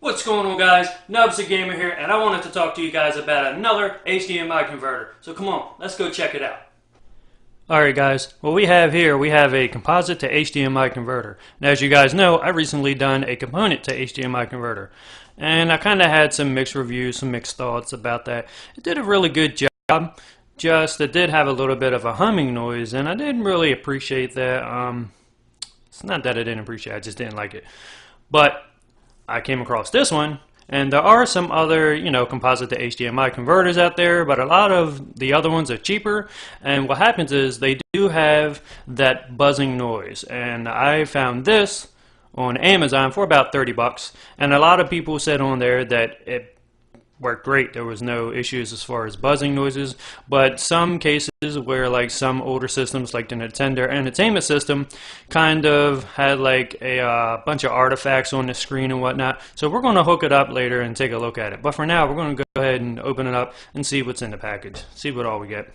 What's going on, guys? NubsTheGamer here, and I wanted to talk to you guys about another HDMI converter. So come on, let's go check it out. Alright guys, what we have here, we have a composite to HDMI converter. And as you guys know, I recently done a component to HDMI converter. And I kind of had some mixed reviews, some mixed thoughts about that. It did a really good job, just it did have a little bit of a humming noise, and I didn't really appreciate that. It's not that I didn't appreciate it, I just didn't like it. But I came across this one, and there are some other, composite to HDMI converters out there, but a lot of the other ones are cheaper, and what happens is they do have that buzzing noise, and I found this on Amazon for about 30 bucks, and a lot of people said on there that it worked great. There was no issues as far as buzzing noises, but some cases where like some older systems like the Nintendo Entertainment System kind of had like a bunch of artifacts on the screen and whatnot. So we're going to hook it up later and take a look at it. But for now, we're going to go ahead and open it up and see what's in the package. See what all we get.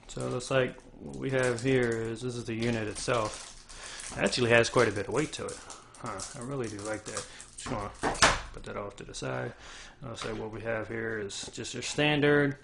So it looks like what we have here is this is the unit itself. It actually has quite a bit of weight to it. I really do like that. Just going to put that off to the side. I'll say what we have here is just your standard,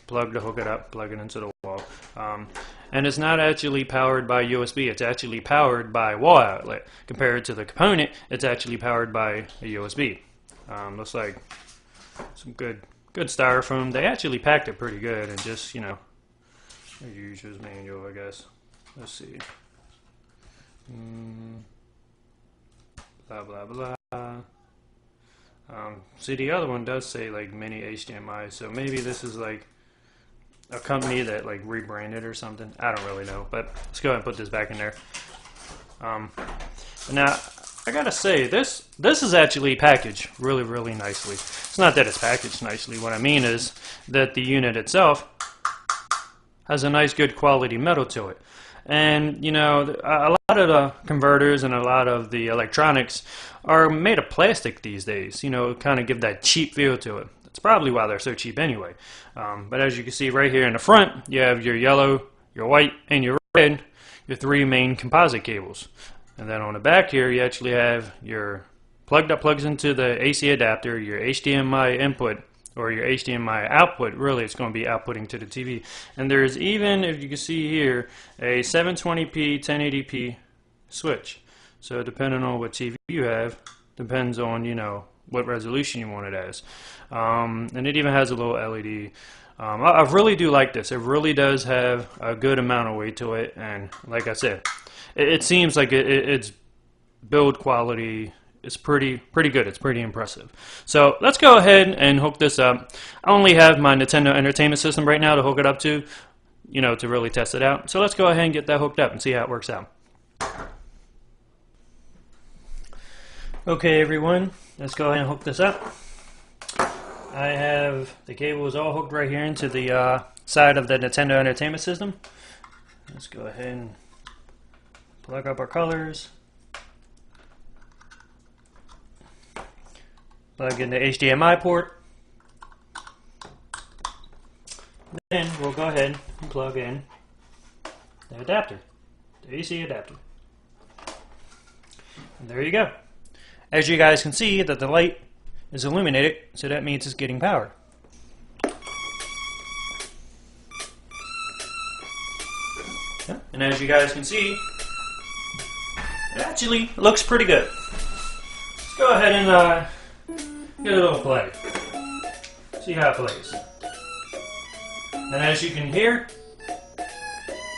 plug to hook it up, plug it into the wall. And it's not actually powered by USB. It's actually powered by wall outlet. Compared to the component, it's actually powered by a USB. Looks like some good styrofoam. They actually packed it pretty good, and just a user's manual, I guess. Let's see. Blah blah blah. See, the other one does say like mini HDMI, so maybe this is like a company that like rebranded or something. I don't really know, but let's go ahead and put this back in there. Now I gotta say, this is actually packaged really nicely. It's not that it's packaged nicely. What I mean is that the unit itself has a nice, good quality metal to it. And a lot of the converters and a lot of the electronics are made of plastic these days, kind of give that cheap feel to it. That's probably why they're so cheap anyway. But as you can see right here in the front, you have your yellow, your white, and your red, your three main composite cables. And then on the back here, you actually have your plug that plugs into the AC adapter, your HDMI input, or your HDMI output. Really, it's going to be outputting to the TV. And there's even, if you can see here, a 720p 1080p switch. So depending on what TV you have, depends on what resolution you want it as. And it even has a little LED. I really do like this. It really does have a good amount of weight to it, and like I said, it seems like its build quality is pretty good. It's pretty impressive. So let's go ahead and hook this up. I only have my Nintendo Entertainment System right now to hook it up to, to really test it out. So let's go ahead and get that hooked up and see how it works out. Okay, everyone, let's go ahead and hook this up. I have the cables all hooked right here into the side of the Nintendo Entertainment System. Let's go ahead and plug up our colors. Plug in the HDMI port. Then we'll go ahead and plug in the adapter, the AC adapter. And there you go. As you guys can see, that the light is illuminated, so that means it's getting power. And as you guys can see, it actually looks pretty good. Let's go ahead and get a little play. See how it plays. And as you can hear,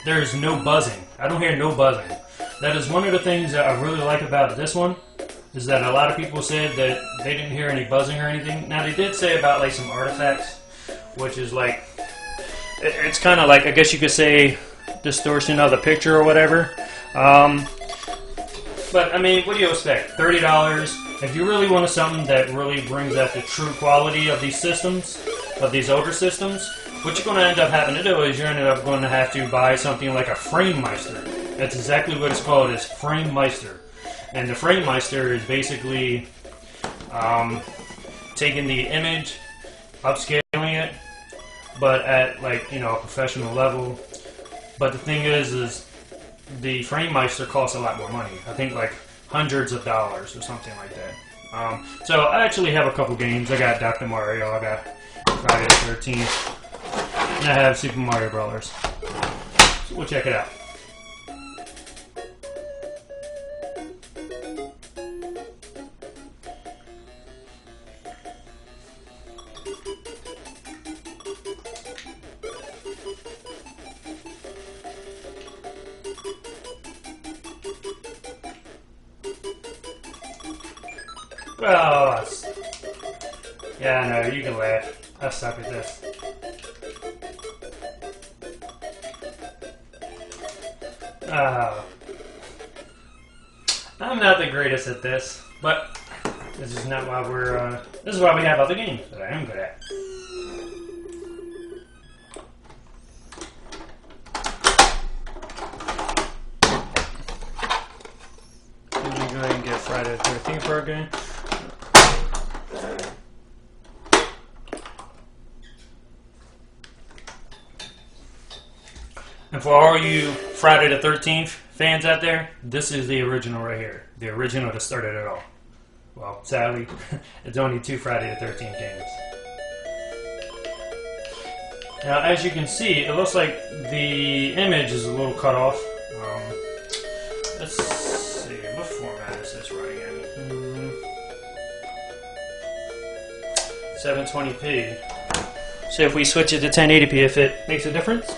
there's no buzzing. I don't hear no buzzing. That is one of the things that I really like about this one, is that a lot of people said that they didn't hear any buzzing or anything. Now they did say about like some artifacts, which is like, it's kind of like, I guess you could say, distortion of the picture or whatever. But I mean, what do you expect? $30. If you really want something that really brings out the true quality of these systems, of these older systems, what you're going to end up having to do is you're going to have to buy something like a Framemeister. That's exactly what it's called, is Framemeister. And the Framemeister is basically taking the image, upscaling it, but at like a professional level, But the thing is the Frame Meister costs a lot more money. I think like hundreds of dollars or something like that. So I actually have a couple games. I got Dr. Mario, I got Friday the 13th, and I have Super Mario Brothers. So we'll check it out. Oh, yeah, I know, you can laugh. I suck at this. I'm not the greatest at this, but this is not why we're, this is why we have other games that I am good at. Let me go ahead and get Friday the 13th for our game. And for all you Friday the 13th fans out there, this is the original right here. The original that started it all. Well, sadly, it's only 2 Friday the 13th games. Now, as you can see, it looks like the image is a little cut off. Let's see, what format is this running in? 720p. So if we switch it to 1080p, if it makes a difference.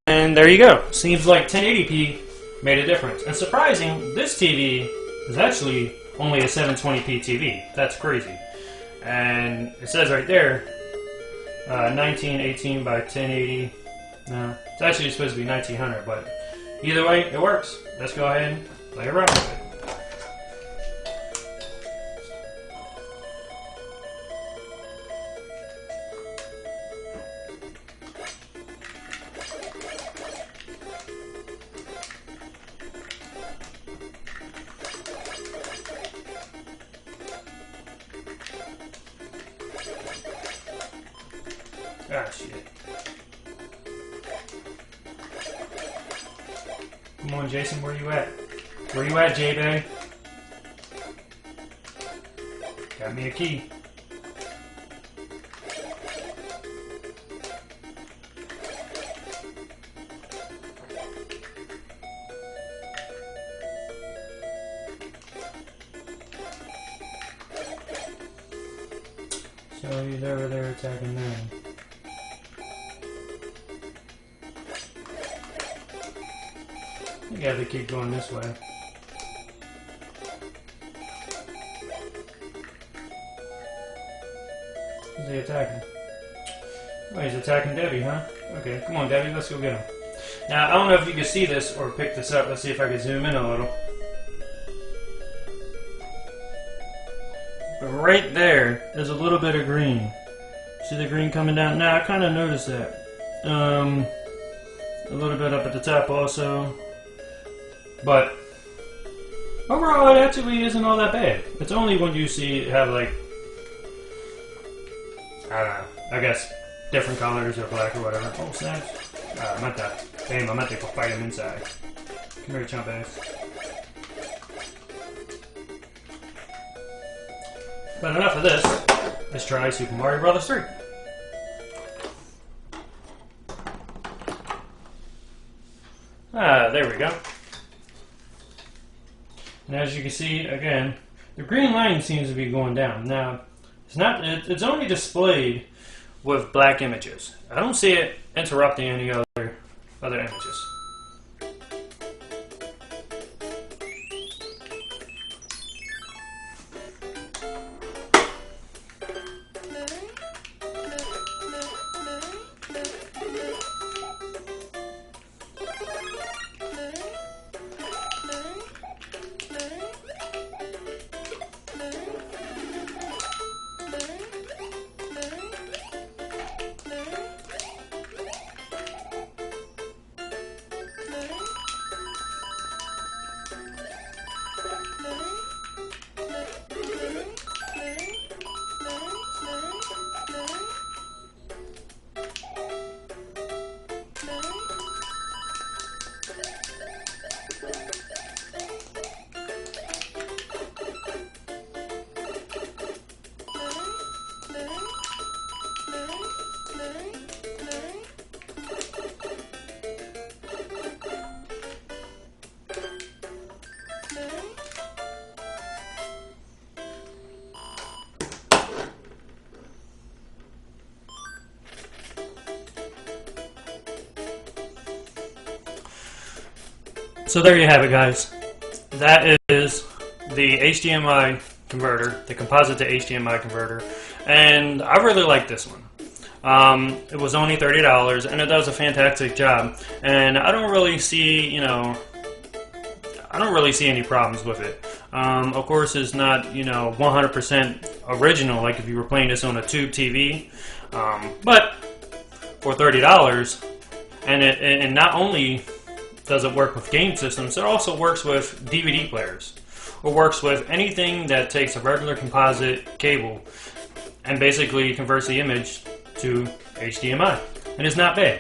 And there you go. Seems like 1080p made a difference. And surprising, this TV is actually only a 720p TV. That's crazy. And it says right there, 1918 by 1080. No, it's actually supposed to be 1900, but either way, it works. Let's go ahead and play around with it. Ah, shit. Come on, Jason, where you at? Where you at, J-Bay? Got me a key. So he's over there attacking them. Yeah, they keep going this way. Who's he attacking? Oh, he's attacking Debbie, huh? Okay, come on, Debbie, let's go get him. Now, I don't know if you can see this or pick this up. Let's see if I can zoom in a little. But right there's a little bit of green. See the green coming down? Now, I kind of noticed that. A little bit up at the top also. But overall, it actually isn't all that bad. It's only when you see have like, I don't know, I guess different colors or black or whatever. Oh, snaps. I meant that. Damn, I meant to go fight him inside. Come here, chump ass. But enough of this. Let's try Super Mario Bros. 3. Ah, there we go. And as you can see, again, the green line seems to be going down. Now, it's only displayed with black images. I don't see it interrupting any other images. So there you have it, guys. That is the HDMI converter, the composite to HDMI converter, and I really like this one. It was only $30, and it does a fantastic job. And I don't really see, I don't really see any problems with it. Of course, it's not, 100% original, like if you were playing this on a tube TV. But for $30, and not only does it work with game systems, it also works with DVD players, or works with anything that takes a regular composite cable and basically converts the image to HDMI, and it's not bad.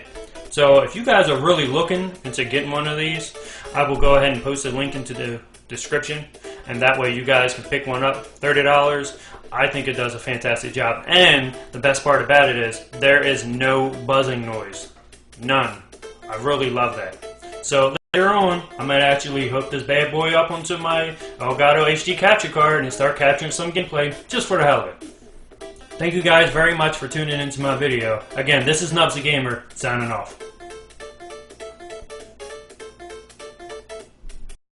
So if you guys are really looking into getting one of these, I will go ahead and post a link into the description, and that way you guys can pick one up. $30. I think it does a fantastic job, and the best part about it is there is no buzzing noise. None. I really love that. So later on, I might actually hook this bad boy up onto my Elgato HD capture card and start capturing some gameplay just for the hell of it. Thank you guys very much for tuning into my video. Again, this is NubsTheGamer, signing off.